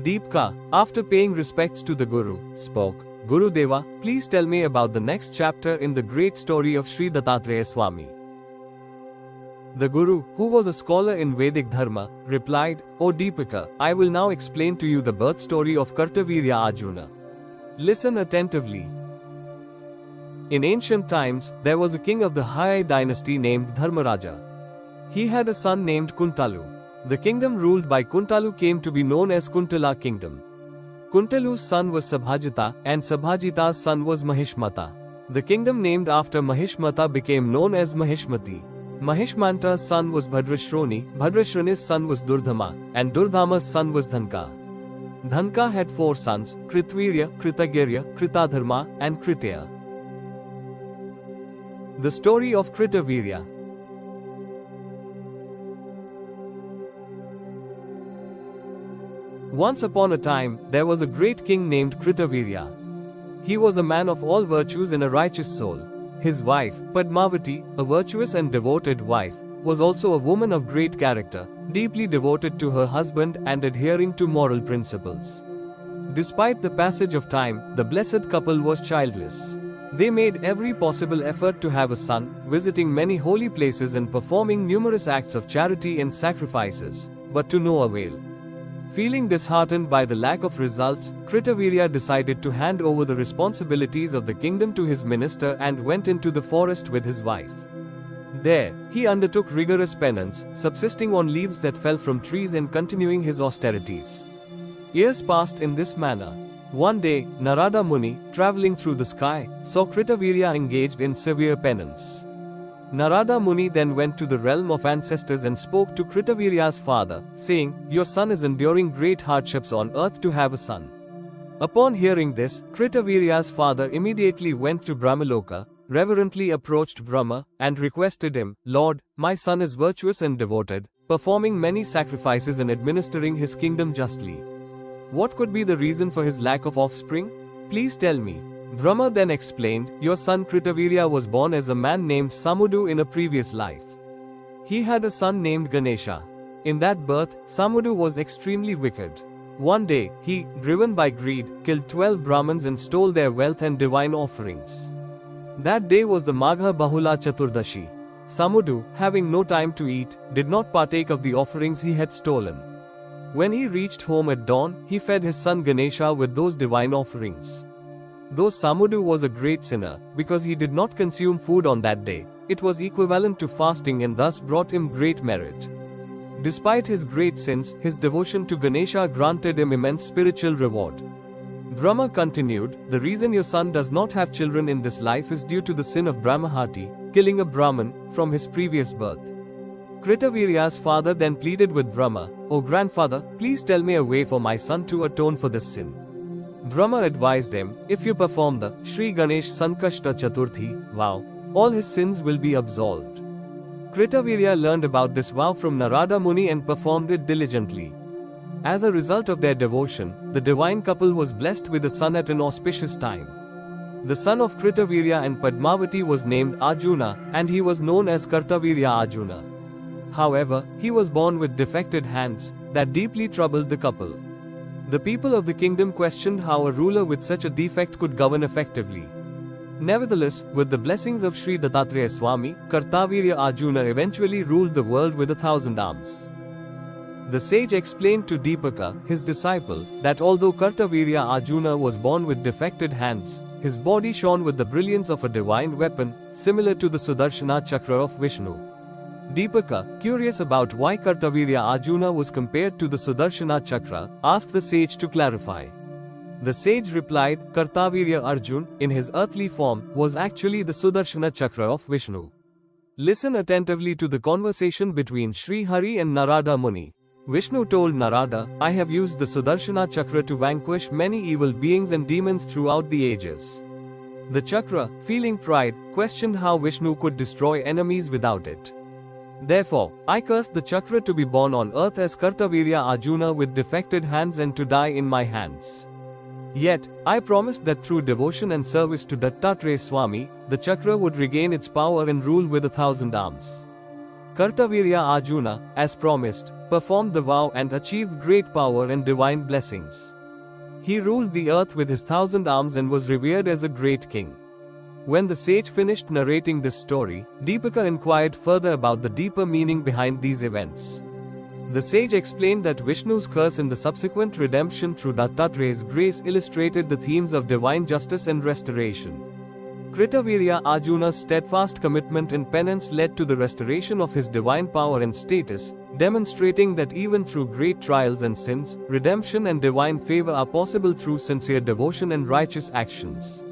Deepaka, after paying respects to the Guru, spoke, Guru Deva, please tell me about the next chapter in the great story of Sri Dattatreya Swami. The Guru, who was a scholar in Vedic Dharma, replied, O Deepaka, I will now explain to you the birth story of Kartavirya Arjuna. Listen attentively. In ancient times, there was a king of the Haihaya dynasty named Dharmaraja. He had a son named Kuntalu. The kingdom ruled by Kuntalu came to be known as Kuntala Kingdom. Kuntalu's son was Sabhajita, and Sabhajita's son was Mahishmanta. The kingdom named after Mahishmata became known as Mahishmati. Mahishmanta's son was Bhadrashroni, Bhadrashroni's son was Durdhama, and Durdhama's son was Dhanaka. Dhanaka had 4 sons, Kritavirya, Kritagnya, Kritadharma, and Kritaya. The story of Kritavirya. Once upon a time, there was a great king named Kritavirya. He was a man of all virtues and a righteous soul. His wife, Padmavati, a virtuous and devoted wife, was also a woman of great character, deeply devoted to her husband and adhering to moral principles. Despite the passage of time, the blessed couple was childless. They made every possible effort to have a son, visiting many holy places and performing numerous acts of charity and sacrifices, but to no avail. Feeling disheartened by the lack of results, Kritavirya decided to hand over the responsibilities of the kingdom to his minister and went into the forest with his wife. There, he undertook rigorous penance, subsisting on leaves that fell from trees and continuing his austerities. Years passed in this manner. One day, Narada Muni, traveling through the sky, saw Kritavirya engaged in severe penance. Narada Muni then went to the realm of ancestors and spoke to Kritavirya's father, saying, Your son is enduring great hardships on earth to have a son. Upon hearing this, Kritavirya's father immediately went to Brahmaloka, reverently approached Brahma, and requested him, Lord, my son is virtuous and devoted, performing many sacrifices and administering his kingdom justly. What could be the reason for his lack of offspring? Please tell me. Brahma then explained, Your son Kritavirya was born as a man named Samudu in a previous life. He had a son named Ganesha. In that birth, Samudu was extremely wicked. One day, he, driven by greed, killed 12 Brahmins and stole their wealth and divine offerings. That day was the Magha Bahula Chaturdashi. Samudu, having no time to eat, did not partake of the offerings he had stolen. When he reached home at dawn, he fed his son Ganesha with those divine offerings. Though Samudu was a great sinner, because he did not consume food on that day, it was equivalent to fasting and thus brought him great merit. Despite his great sins, his devotion to Ganesha granted him immense spiritual reward. Brahma continued, The reason your son does not have children in this life is due to the sin of Brahmahati, killing a Brahmin, from his previous birth. Kritavirya's father then pleaded with Brahma, O grandfather, please tell me a way for my son to atone for this sin. Brahma advised him, if you perform the Sri Ganesh Sankashta Chaturthi vow, all his sins will be absolved. Kritavirya learned about this vow from Narada Muni and performed it diligently. As a result of their devotion, the divine couple was blessed with a son at an auspicious time. The son of Kritavirya and Padmavati was named Arjuna, and he was known as Kartavirya Arjuna. However, he was born with defected hands, that deeply troubled the couple. The people of the kingdom questioned how a ruler with such a defect could govern effectively. Nevertheless, with the blessings of Sri Dattatreya Swami, Kartavirya Arjuna eventually ruled the world with 1,000 arms. The sage explained to Deepaka, his disciple, that although Kartavirya Arjuna was born with defected hands, his body shone with the brilliance of a divine weapon, similar to the Sudarshana Chakra of Vishnu. Deepaka, curious about why Kartavirya Arjuna was compared to the Sudarshana Chakra, asked the sage to clarify. The sage replied, Kartavirya Arjuna, in his earthly form, was actually the Sudarshana Chakra of Vishnu. Listen attentively to the conversation between Sri Hari and Narada Muni. Vishnu told Narada, I have used the Sudarshana Chakra to vanquish many evil beings and demons throughout the ages. The Chakra, feeling pride, questioned how Vishnu could destroy enemies without it. Therefore, I cursed the Chakra to be born on earth as Kartavirya Arjuna with defected hands and to die in my hands. Yet, I promised that through devotion and service to Dattatreya Swami, the Chakra would regain its power and rule with 1,000 arms. Kartavirya Arjuna, as promised, performed the vow and achieved great power and divine blessings. He ruled the earth with his 1,000 arms and was revered as a great king. When the sage finished narrating this story, Deepaka inquired further about the deeper meaning behind these events. The sage explained that Vishnu's curse and the subsequent redemption through Dattatreya's grace illustrated the themes of divine justice and restoration. Kritavirya Arjuna's steadfast commitment and penance led to the restoration of his divine power and status, demonstrating that even through great trials and sins, redemption and divine favor are possible through sincere devotion and righteous actions.